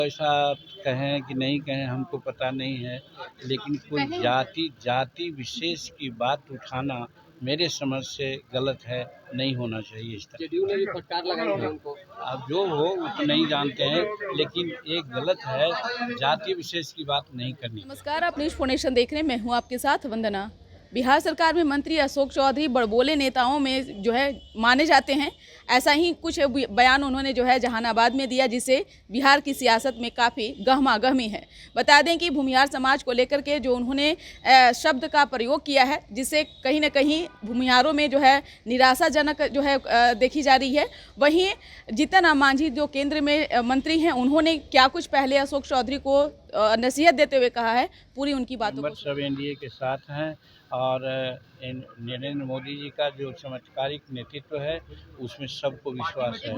ऐसा कहें कि नहीं कहें हमको पता नहीं है, लेकिन कोई जाति विशेष की बात उठाना मेरे समझ से गलत है, नहीं होना चाहिए इस तरह। जेडीयू ने भी फटकार लगाई है उनको। अब जो हो वो तो नहीं जानते हैं, लेकिन एक गलत है, जाति विशेष की बात नहीं करनी। नमस्कार, आप न्यूज़ फाउंडेशन देख रहे हैं। मैं हूं आपके साथ वंदना। बिहार सरकार में मंत्री अशोक चौधरी बड़बोले नेताओं में जो है माने जाते हैं। ऐसा ही कुछ बयान उन्होंने जो है जहानाबाद में दिया, जिससे बिहार की सियासत में काफ़ी गहमा-गहमी है। बता दें कि भूमिहार समाज को लेकर के जो उन्होंने शब्द का प्रयोग किया है, जिससे कहीं न कहीं भूमिहारों में जो है निराशाजनक जो है देखी जा रही है। वहीं जीतन राम मांझी जो केंद्र में मंत्री हैं, उन्होंने क्या कुछ पहले अशोक चौधरी को नसीहत देते हुए कहा है, पूरी उनकी बातों को सब एनडीए के साथ हैं और नरेंद्र मोदी जी का जो चमत्कारिक नेतृत्व है उसमें सबको विश्वास है।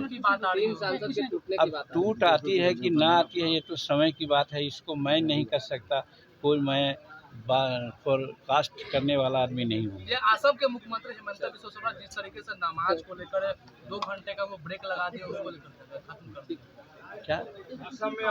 अब टूट आती है कि ना आती है ये तो समय की बात है, इसको मैं नहीं कर सकता, कोई मैं फोरकास्ट करने वाला आदमी नहीं हूँ। ये असम के मुख्यमंत्री हेमंत बिस्वा शर्मा जिस तरीके से नमाज को लेकर 2 घंटे का वो ब्रेक लगा दिया, उसको लेकर खत्म कर दिया। क्या असम में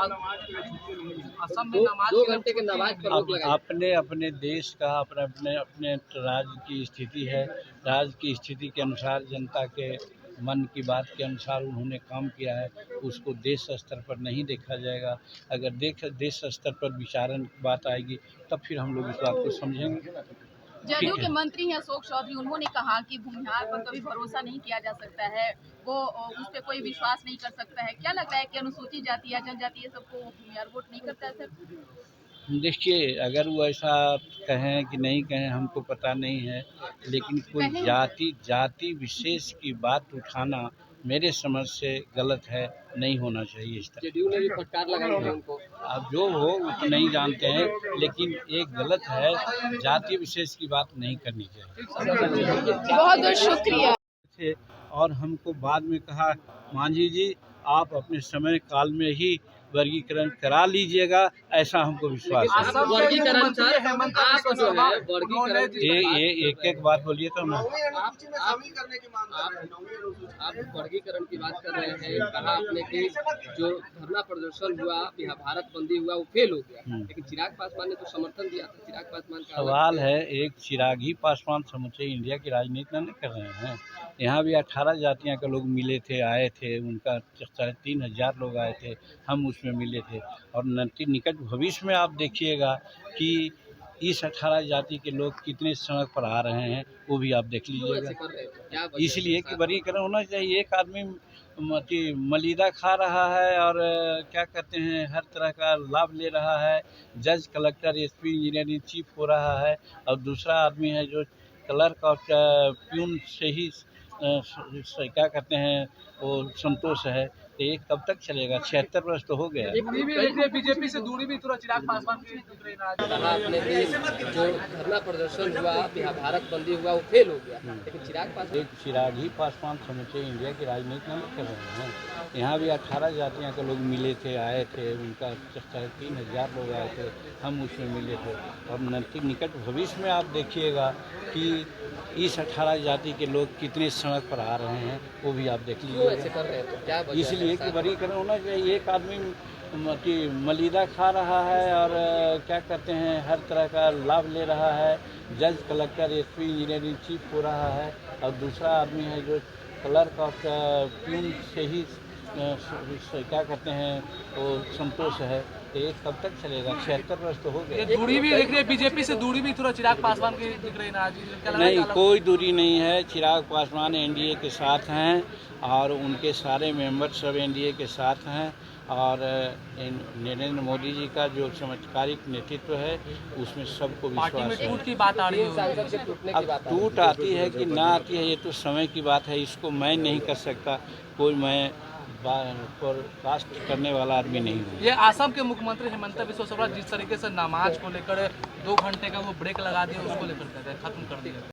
2 घंटे के नमाज पर रोक लगाई। अपने अपने देश का अपने राज्य की स्थिति है, राज्य की स्थिति के अनुसार जनता के मन की बात के अनुसार उन्होंने काम किया है, उसको देश स्तर पर नहीं देखा जाएगा। अगर देश स्तर पर विचारण की बात आएगी तब फिर हम लोग इस बात को समझेंगे। जदयू के मंत्री हैं अशोक चौधरी, उन्होंने कहा कि भूमिहार पर कभी भरोसा नहीं किया जा सकता है, वो उस पर कोई विश्वास नहीं कर सकता है। क्या लगता है कि अनुसूचित जाति या जनजाति ये सबको भूमिहार वोट नहीं करता है सर? देखिए, अगर वो ऐसा कहें कि नहीं कहें हमको पता नहीं है, लेकिन कोई जाति विशेष की बात उठाना मेरे समझ से गलत है, नहीं होना चाहिए इस तरह। जेडीयू ने भी फटकार लगाई है उनको। अब जो हो वो तो नहीं जानते हैं, लेकिन एक गलत है, जाति विशेष की बात नहीं करनी चाहिए। बहुत बहुत शुक्रिया। और हमको बाद में कहा, मांझी जी आप अपने समय काल में ही वर्गीकरण करा लीजिएगा, ऐसा हमको विश्वास है। वर्गीकरण ये एक बात बोलिए तो ना। आप वर्गीकरण की बात कर रहे हैं, कहा आपने कि जो धरना प्रदर्शन हुआ, भारत बंदी हुआ, वो फेल हो गया, लेकिन चिराग पासवान ने तो समर्थन दिया था। चिराग पासवान का सवाल है, एक चिराग ही पासवान समूचे इंडिया की राजनीति नहीं कर रहे हैं। यहाँ भी 18 जातियाँ के लोग मिले थे, आए थे, उनका 3,500 लोग आए थे, हम उसमें मिले थे। और निकट भविष्य में आप देखिएगा कि इस 18 जाति के लोग कितने सड़क पर आ रहे हैं, वो भी आप देख लीजिएगा। इसलिए कि वर्गीकरण होना चाहिए। एक आदमी मलिदा खा रहा है और क्या कहते हैं, हर तरह का लाभ ले रहा है, जज, कलेक्टर, एसपी, इंजीनियरिंग चीफ हो रहा है, और दूसरा आदमी है जो क्लर्क और प्यून से ही क्या कहते हैं वो संतोष है। तो ये कब तक चलेगा? 76 वर्ष तो हो गया। बीजेपी से दूरी भी थोड़ा चिराग पासवान की कहा आपने कि जो धरना प्रदर्शन हुआ, भारत बंदी हुआ, वो फेल हो गया, लेकिन चिराग ही पासवान समूचे इंडिया की राजनीति नहीं कर रहे हैं। यहाँ भी 18 जातियाँ के लोग मिले थे, आए थे, उनका 3,500 लोग आए थे, हम उसमें मिले थे। और निकट भविष्य में आप देखिएगा कि इस 18 जाति के लोग कितने सड़क पर आ रहे हैं, वो भी आप देख लीजिएगा। इसलिए कि वर्गीकरण होना चाहिए। एक आदमी मलिदा खा रहा है और क्या कहते हैं, हर तरह का लाभ ले रहा है, जज, कलेक्टर, एसपी, इंजीनियरिंग चीफ हो रहा है, और दूसरा आदमी है जो क्लर्क और प्यून से ही क्या कहते हैं वो संतोष है। तो ये कब तक चलेगा? 76 वर्ष तो हो गए। दूरी भी देख रहे हैं, बीजेपी से दूरी भी थोड़ा चिराग पासवान की दिख रही है। नहीं, कोई दूरी नहीं है। चिराग पासवान एनडीए के साथ हैं और उनके सारे मेंबर सब एनडीए के साथ हैं, और नरेंद्र मोदी जी का जो चमत्कारिक नेतृत्व है उसमें सबको विश्वास है। टूट की बात आ रही है। अब टूट आती है कि ना आती है ये तो समय की बात है, इसको मैं नहीं कर सकता, कोई मैं फोरकास्ट करने वाला आदमी नहीं हूँ। ये असम के मुख्यमंत्री हेमंत बिस्वा शर्मा जिस तरीके से नमाज को लेकर 2 घंटे का वो ब्रेक लगा दिया, उसको लेकर खत्म कर दिया।